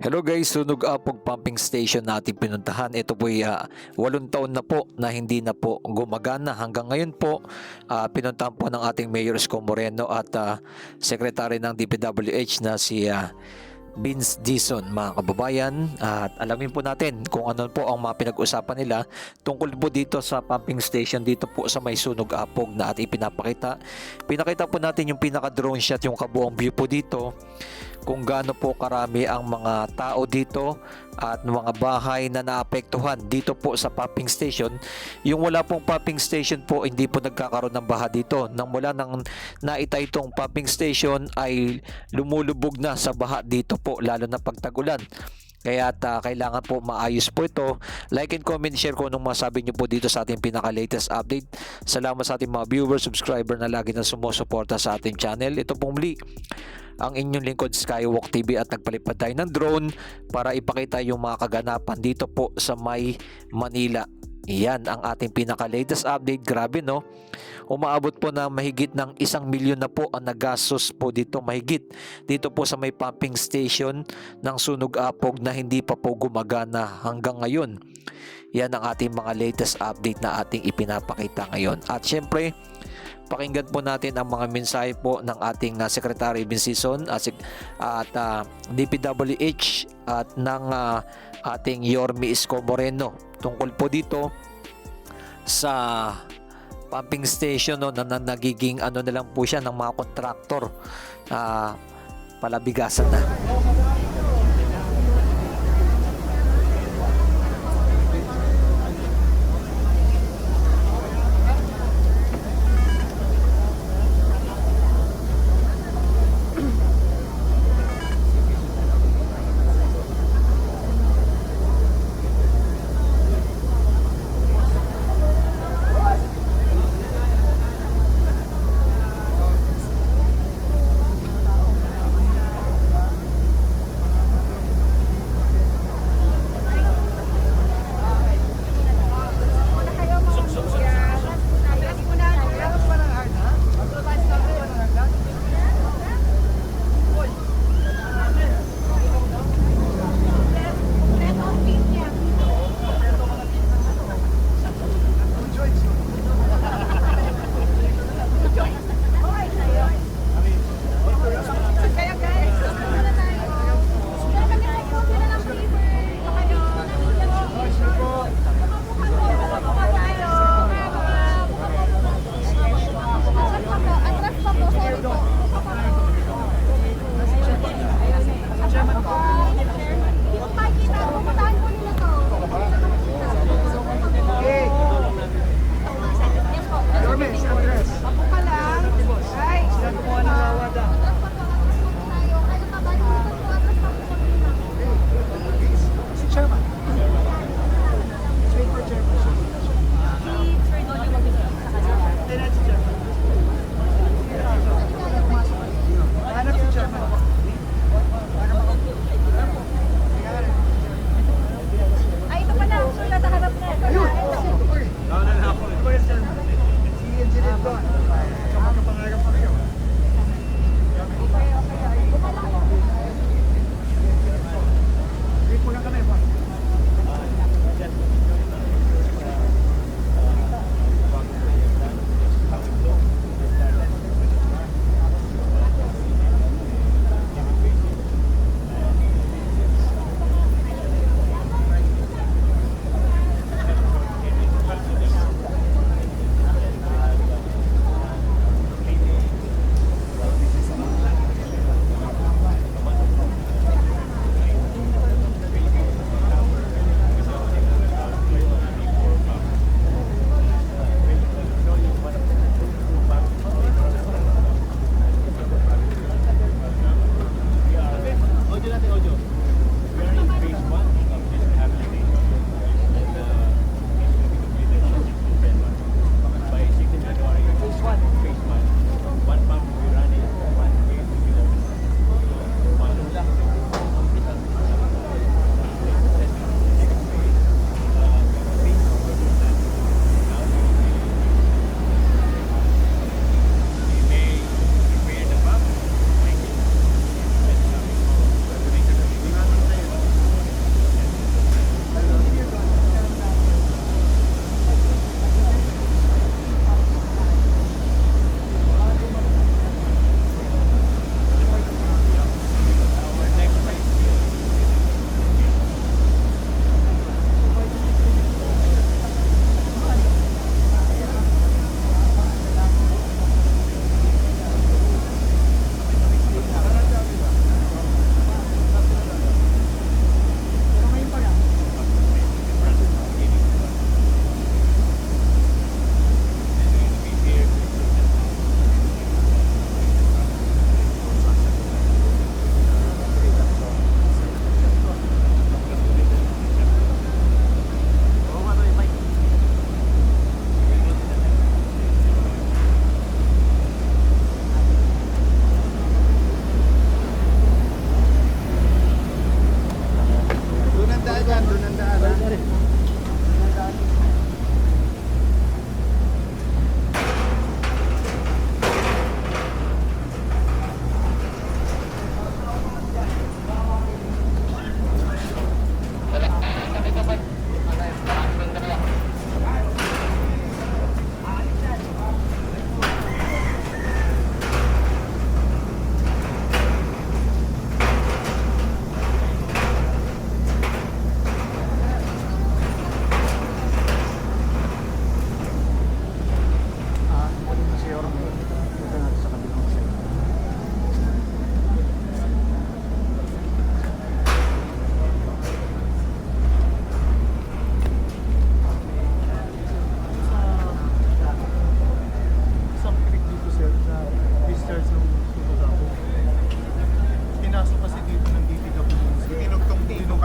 Hello guys, Sunog Apog Pumping Station natin pinuntahan. Ito po ay 8 taon na po na hindi na po gumagana. Hanggang ngayon po, pinuntahan po ng ating Mayor Isko Moreno at Secretary ng DPWH na si Vince Dizon, mga kababayan. At alamin po natin kung ano po ang mga pinag-usapan nila tungkol po dito sa pumping station dito po sa may Sunog Apog na ating pinapakita. Pinakita po natin yung pinaka-drone shot, yung kabuang view po dito, kung gaano po karami ang mga tao dito at mga bahay na naapektuhan dito po sa pumping station. Yung wala pong pumping station po, hindi po nagkakaroon ng baha dito. Nang mula nang naitay itong pumping station ay lumulubog na sa baha dito po, lalo na pagtagulan. Kaya kailangan po maayos po ito. Like and comment, share kung anong masabi nyo po dito sa ating pinaka-latest update. Salamat sa ating mga viewers, subscriber na lagi na sumusuporta sa ating channel. Ito pong muli ang inyong lingkod, Skywalk TV, at nagpalipad tayo ng drone para ipakita yung mga kaganapan dito po sa may Manila. Iyan ang ating pinaka-latest update. Grabe, no? Umaabot po na mahigit ng 1 milyon na po ang nagastos po dito, mahigit dito po sa may pumping station ng Sunog Apog na hindi pa po gumagana hanggang ngayon. Yan ang ating mga latest update na ating ipinapakita ngayon. At syempre, pakinggan po natin ang mga mensahe po ng ating Secretary Vince Dizon at DPWH at ng ating Yorme Isko Moreno tungkol po dito sa pumping station, no, na nagiging ano na lang po siya ng mga kontraktor, palabigasan na.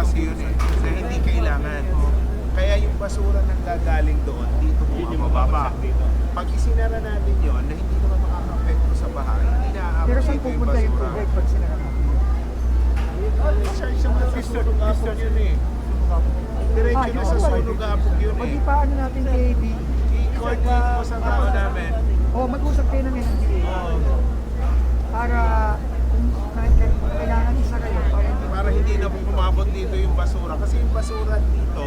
kasi yun eh, na hindi kailangan. Kaya yung basura nang gagaling doon, dito bumababa. Pag isinara natin yun, na hindi naman makaka-apekto sa bahay, hindi Pero na-apekto saan yung pupunta yung basura. tubig pag sinara natin? Discharge naman sa sunog apog yun eh. Diretso na sa sunog apog yun Pag eh. ipaano natin kay AB, I-coordinate mo sa tao namin. mag-usap kayo ng NMDA Oo. para kung kailangan isa kayo Para hindi na pumabot dito yung basura. Kasi yung basura dito,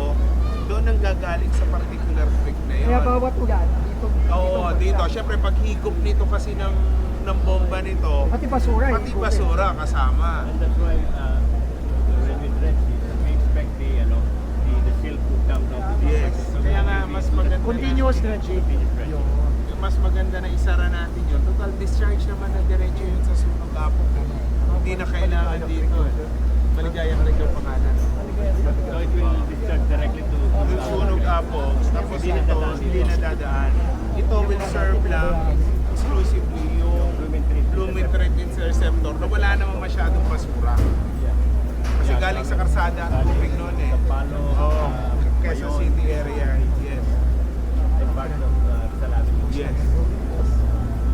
doon ang gagaling sa particular creek na yun. Kaya bawat ulan, dito. Oo, dito. Siyempre, pag higop nito kasi ng bomba nito, Pati basura. pati basura kasama. And that's why when we dredge it, we expect the silt to come down. Yes. Kaya nga, mas maganda Continuous na, dredging. mas maganda na isara natin yun. Total discharge naman na diretso yun sa sunog apog. Hindi na kailangan dito. Maligayang rin yung pangalan. So it will discharge directly to Yung sunog apog, tapos ito, hindi na dadaan. Ito will serve lang exclusively yung lumen treated receptor na wala naman masyadong basura. Kasi galing sa karsada ang tubig noon eh. Palo, Oo, Quezon City area, yes. and part of Salamin. Yes.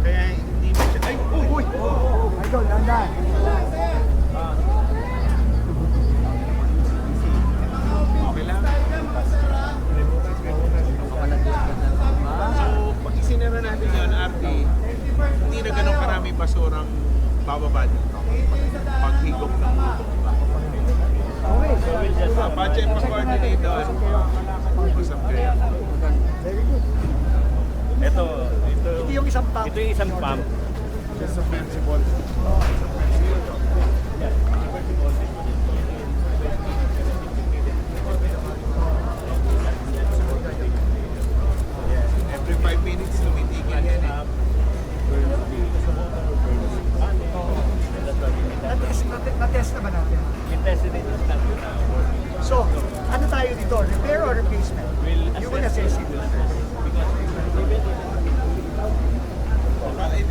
Kaya hindi mo siya, ay, uy! Idol, dandan. Okay lang. So, pag isinara natin yun, RT, hindi na ganun karaming basurang bababa dito. Paghigop ng mundo. Okay. So we'll just Budget pa-coordinate doon. Usap kayo. Very good. ito Ito yung isang pump. ito yung isang pump. Just a principle. Every 5 minutes, tumitigil yan eh. Na-test na ba natin? We tested it in Laguna now. So, ano tayo dito? Repair or replacement? You will assess it.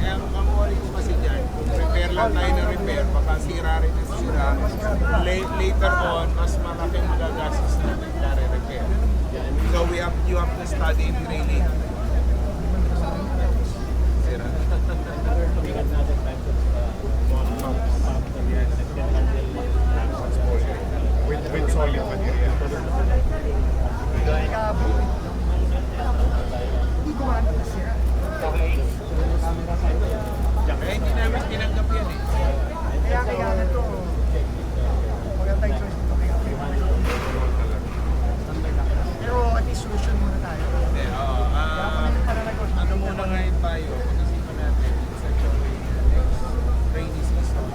Ang worry ko kasi dyan, kung repair lang tayo ng repair, baka sira rin na sira. Later on, mas malaking magagastos na repair. So you have to study in training. Sira. Looking at other types of small pumps that can handle With solid material. Kaya, hindi ko maano na sira. Kaya hindi namin tinanggap yan eh. Kaya kailangan to. Maganda yung choice dito. Pero at least solution muna tayo. Hindi, oo. Ano muna ngayon tayo, pag-isipan natin sa Joey next rainy season.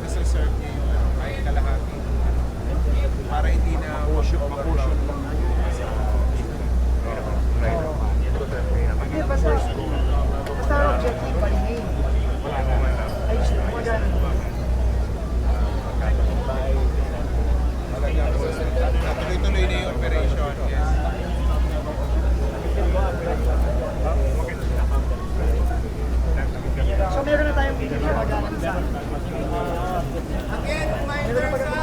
Nasa-serve niya yung kahit kalahati. Para hindi na makusyon lang. Hindi, basta objective, palihin. Ay, maganda. Tuloy-tuloy na yung operation. Yes. So meron na tayong video na magalang sa Again, reminder sa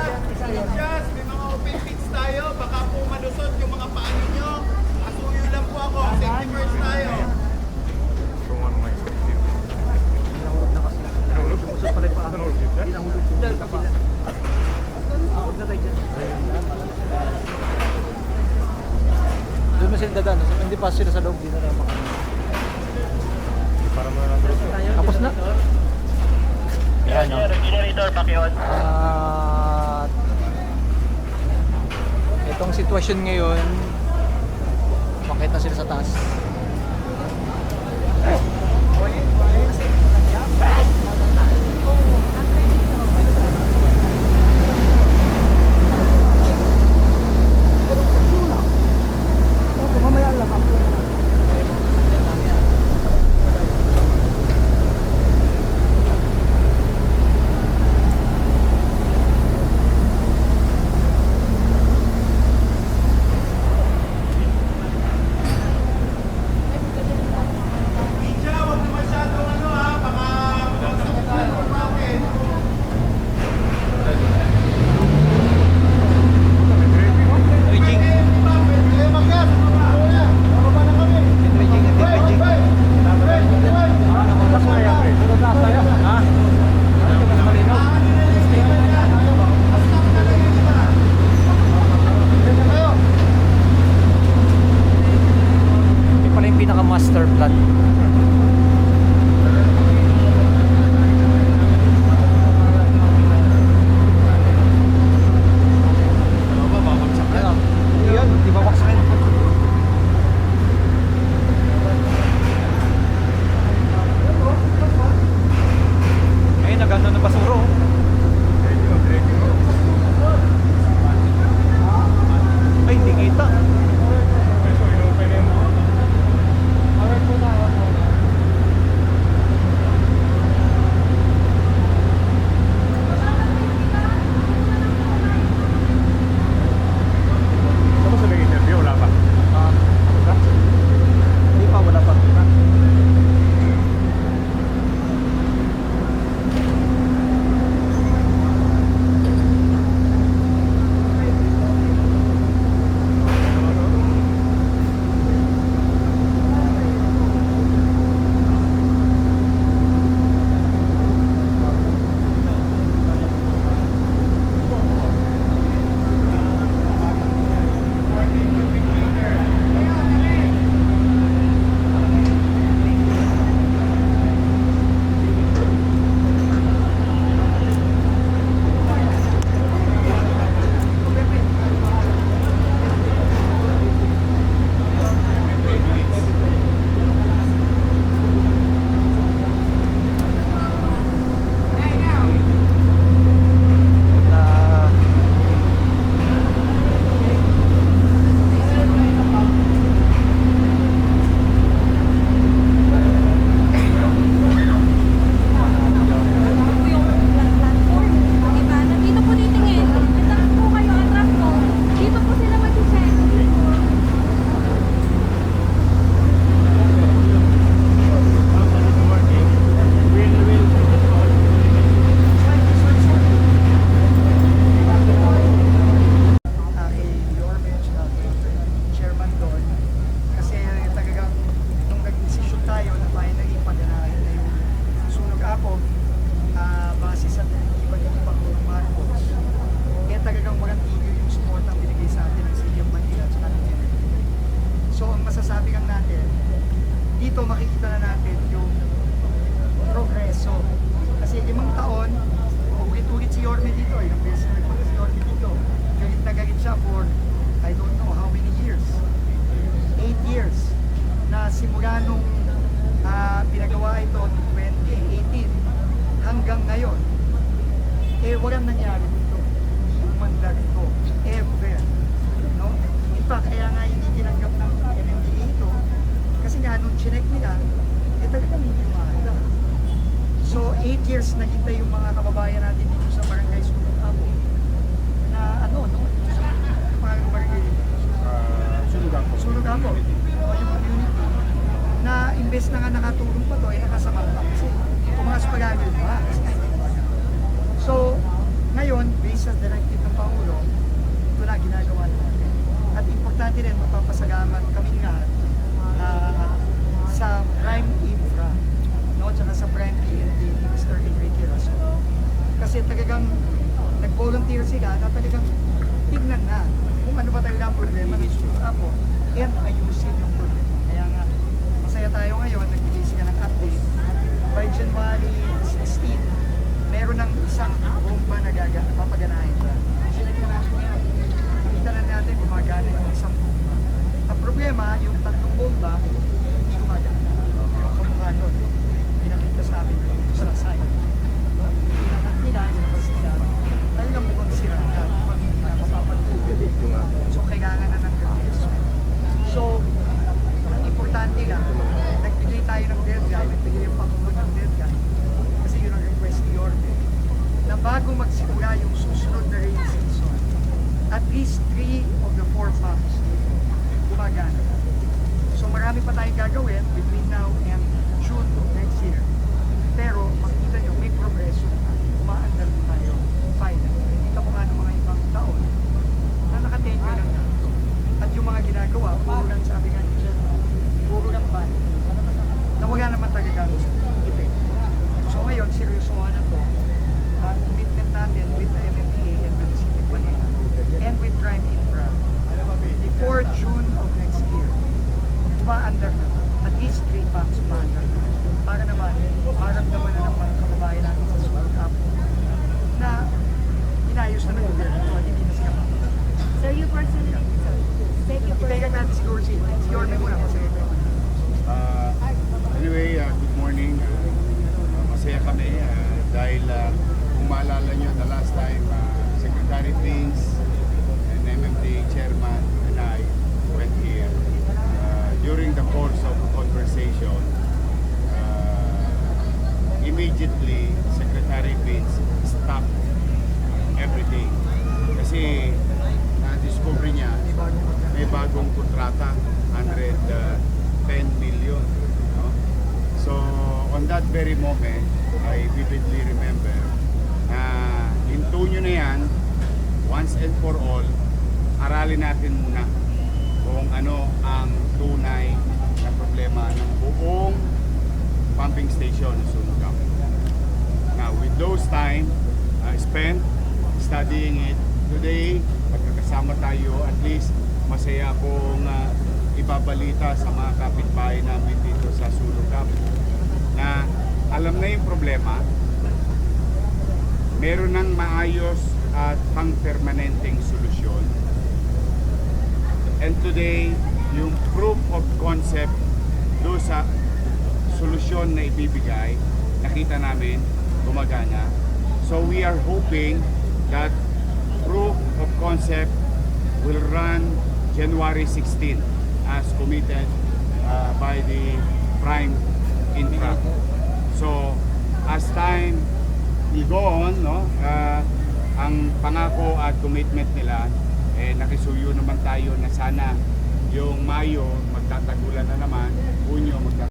Pilipinas, may mga open pits tayo. Baka po malusot yung mga paa ninyo. Asuyo lang po ako. Safety first tayo. Doon mo sila dadaan. Hindi pa sila sa loob. Hindi na lang Tapos na. Yan, no? Generator, pakion. At itong sitwasyon ngayon, makita sila sa taas. mamaya lang ako. years naghintay yung mga kababayan natin dito sa barangay Sulong Apo na ano, no? Mga barangay dito. Sulong Apo. O, yung community na imbes na nga nakatulong pa to, ay nakasama pa kasi tumaas pag-agil pa. So, ngayon, based sa directive ng Pangulo, ito na ginagawa natin. At importante rin, mapapasalamat kami nga sa Prime Infra, no? Tsaka sa Prime PNP, Mr. Enrique Rason. Kasi talagang nag-volunteer sila na talagang tignan na kung ano ba talaga ang problema ng Sulong Apo and ayusin yung problema. Kaya nga, masaya tayo ngayon, nagbigay sila ng update. By January 16, meron ng isang bomba na papaganahin pa. Nakita na natin gumagana yung isang bomba. Ang problema, yung tatlong bomba, hindi gumagana. Yung kamukha nun, pinakita sa amin sa site. Pinakit nila, ilabas nila, talagang mukhang sira na mapapagtulog. So, kailangan na ng replacement. So, ang importante lang, nagbigay tayo ng deadline, nagbigay yung Pangulo ng deadline, kasi yun ang request ni Yorme, na bago magsimula yung susunod na rainy season, at least 3 of the 4 pumps gumagana. So marami pa tayong gagawin between now and June of next year. Pero makikita nyo, may progreso na. Umaandar na tayo. Finally. Kita mo nga ng mga ibang taon na naka-tenure lang na. At yung mga ginagawa, puro lang sabi nga ni Jen, puro lang ba? Na wala naman talagang effect. So ngayon, seryosohan na to. Commitment natin with the MMDA and with the City of Manila and with Prime Infra before June of next year, umaandar na. At least 3 pumps umaandar na. Para naman, maramdaman na ng mga kababayan natin sa Sulong Apo na inayos na ng gobyerno at hindi na sila mapapagod. Sir, you personally, thank you for Ipailan natin siguro si Yorme muna kasi Anyway, good morning. Masaya kami dahil kung maalala nyo, the last time Secretary Pings and MMDA Chairman and I went here. During the course of the conversation, immediately Secretary Pings stopped everything. Kasi na-discover niya may bagong kontrata, 110 million. No? So, on that very moment, I vividly remember na hinto nyo na yan, once and for all, aralin natin muna kung ano ang tunay na problema ng buong pumping station ng Sulong Apo. Now, with those time spent studying it, today, magkakasama tayo, at least masaya akong ibabalita sa mga kapitbahay namin dito sa Sulong Apo na alam na yung problema, meron ng maayos at pang-permanenteng solusyon. And today, yung proof of concept do sa solusyon na ibibigay, nakita namin gumagana. So we are hoping that proof of concept will run January 16 as committed by the Prime Infra. So as time will go on, no, ang pangako at commitment nila, nakisuyo naman tayo na sana yung Mayo magtatagulan na naman, Hunyo magtatagulan